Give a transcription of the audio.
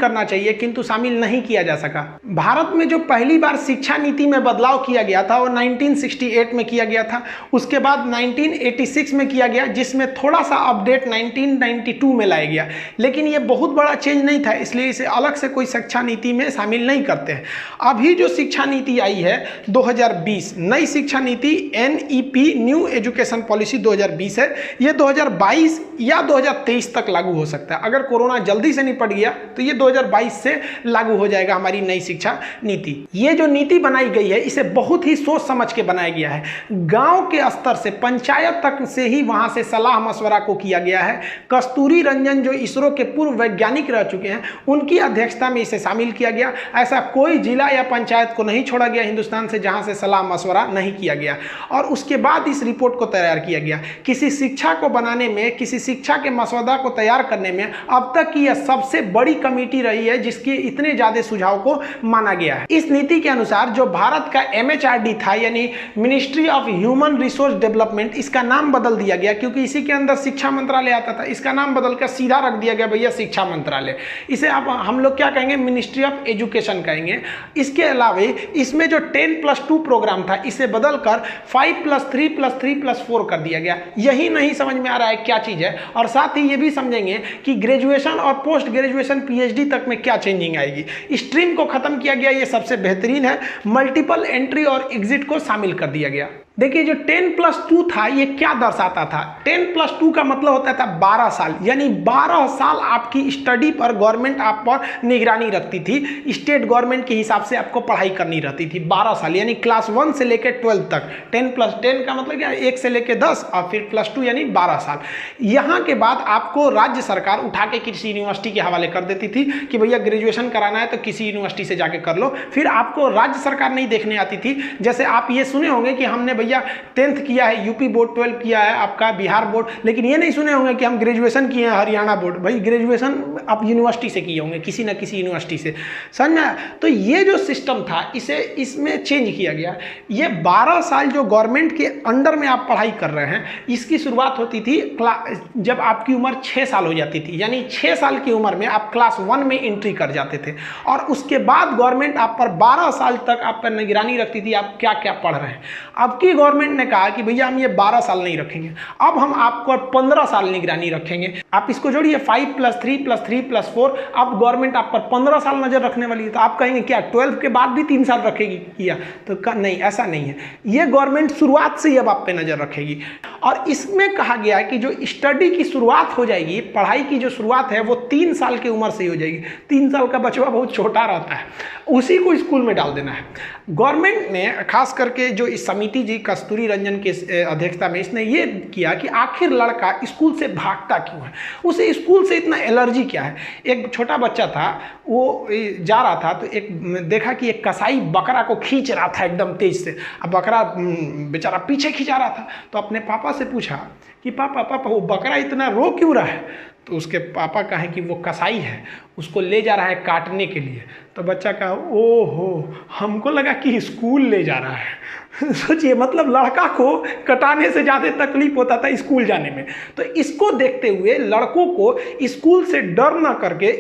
करना चाहिए, किंतु शामिल नहीं किया जा सका। भारत में जो पहली बार शिक्षा नीति में बदलाव किया गया था वो 1968 में किया गया था। उसके बाद 1986 में किया गया, जिसमें थोड़ा सा अपडेट 1992 में लाया गया, लेकिन ये बहुत बड़ा चेंज नहीं था, इसलिए इसे अलग से कोई शिक्षा नीति में शामिल नहीं करते हैं। अभी जो शिक्षा नीति आई है 2020, नई शिक्षा नीति NEP न्यू एजुकेशन पॉलिसी 2020 है, ये 2022 या 2023 तक लागू हो सकता है। अगर कोरोना जल्दी से निपट गया तो ये 2022 से लागू हो जाएगा हमारी नई शिक्षा नीति। ये जो नीति बनाई गई है इसे बहुत ही सोच समझ के बनाया गया है। गांव के स्तर से, पंचायत तक से ही वहां से सलाह मशवरा को किया गया है। कस्तूरी रंजन जो इसरो के पूर्व वैज्ञानिक रह चुके हैं, उनकी अध्यक्षता में इसे शामिल किया गया। ऐसा कोई जिला या पंचायत को नहीं छोड़ा गया हिंदुस्तान से जहां से सलाह मशवरा नहीं किया गया। और उसके बाद इस रिपोर्ट को तैयार किया गया। किसी शिक्षा को बनाने में, किसी शिक्षा के मसौदा को तैयार करने में अब तक की यह सबसे बड़ी कमेटी रही है जिसके इतने ज्यादा सुझाव को माना गया है। इस नीति के अनुसार जो भारत का MHRD था, यानी ministry of human resource development, इसका नाम बदल दिया गया क्योंकि इसी के अंदर शिक्षा मंत्रालय आता था। इसका नाम बदलकर सीधा रख दिया गया भैया शिक्षा मंत्रालय। इसे आप हम लोग क्या कहेंगे, मिनिस्ट्री ऑफ एजुकेशन कहेंगे। इसके अलावा इसमें जो 10+2 प्रोग्राम था इसे बदलकर 5+3+3+4 कर दिया गया। यही नहीं समझ में आ रहा है क्या चीज है, और साथ ही ये भी समझेंगे कि ग्रेजुएशन और पोस्ट ग्रेजुएशन PhD तक में क्या चेंजिंग आएगी। स्ट्रीम को खत्म किया गया, ये सबसे बेहतरीन है। मल्टीपल एंट्री और एग्जिट को शामिल कर दिया गया। देखिए जो 10+2 था ये क्या दर्शाता था। 10+2 का मतलब होता था 12 साल, यानी 12 साल आपकी स्टडी पर गवर्नमेंट आप पर निगरानी रखती थी। स्टेट गवर्नमेंट के हिसाब से आपको पढ़ाई करनी रहती थी 12 साल, यानी क्लास 1 से लेकर 12 तक। 10+10 का मतलब क्या, 1 से लेकर 10 और फिर +2 यानी 12 साल। यहाँ के बाद आपको राज्य सरकार उठा के किसी यूनिवर्सिटी के हवाले कर देती थी कि भैया ग्रेजुएशन कराना है तो किसी यूनिवर्सिटी से जाके कर लो। फिर आपको राज्य सरकार नहीं देखने आती थी। जैसे आप ये सुने होंगे कि हमने भैया 10th किया है यूपी बोर्ड, 12 किया है आपका बिहार बोर्ड, लेकिन ये नहीं सुने होंगे कि हम ग्रेजुएशन किए हैं हरियाणा बोर्ड। भाई ग्रेजुएशन आप यूनिवर्सिटी से किए होंगे, किसी ना किसी यूनिवर्सिटी से, समझ में। तो ये जो सिस्टम था इसे इसमें चेंज किया गया। ये 12 साल जो गवर्नमेंट के अंडर में आप पढ़ाई कर रहे हैं, इसकी शुरुआत होती थी जब आपकी उम्र 6 साल हो जाती थी, यानी 6 साल की उम्र में आप क्लास 1 में एंट्री कर जाते थे। और उसके बाद गवर्नमेंट आप पर 12 साल तक आप पर निगरानी रखती थी आप क्या क्या पढ़ रहे हैं। अब की गवर्नमेंट ने कहा कि भैया हम ये 12 साल नहीं रखेंगे, अब हम आपको 15 साल निगरानी रखेंगे। आप इसको जोड़िए 5+3+3+4, अब गवर्नमेंट आप पर 15 साल नजर रखने वाली है। तो आप कहेंगे क्या 12 के बाद भी 3 साल रखेगी किया, तो नहीं, ऐसा नहीं है। ये गवर्नमेंट शुरुआत से ही अब आप पे नजर रखेगी। और इसमें कहा गया है कि जो स्टडी की शुरुआत हो जाएगी, पढ़ाई की जो शुरुआत है वो 3 साल की उम्र से ही हो जाएगी। 3 साल का बच्चा बहुत छोटा रहता है, उसी को स्कूल में डाल देना है। गवर्नमेंट ने खास करके जो इस समिति जी कस्तूरी रंजन के अध्यक्षता में इसने ये किया कि आखिर लड़का स्कूल से भागता क्यों है, उसे स्कूल से इतना एलर्जी क्या है। एक छोटा बच्चा था, वो जा रहा था तो एक देखा कि एक कसाई बकरा को खींच रहा था एकदम तेज से। अब बकरा बेचारा पीछे खींचा रहा था, तो अपने पापा से पूछा कि पापा पापा वो बकरा इतना रो क्यों रहा है। तो उसके पापा कहे कि वो कसाई है, उसको ले जा रहा है काटने के लिए। तो बच्चा कहा ओहो, हमको लगा कि स्कूल ले जा रहा है। सोचिए, मतलब लड़का को कटाने से ज़्यादा तकलीफ होता था स्कूल जाने में। तो इसको देखते हुए लड़कों को स्कूल से डर ना करके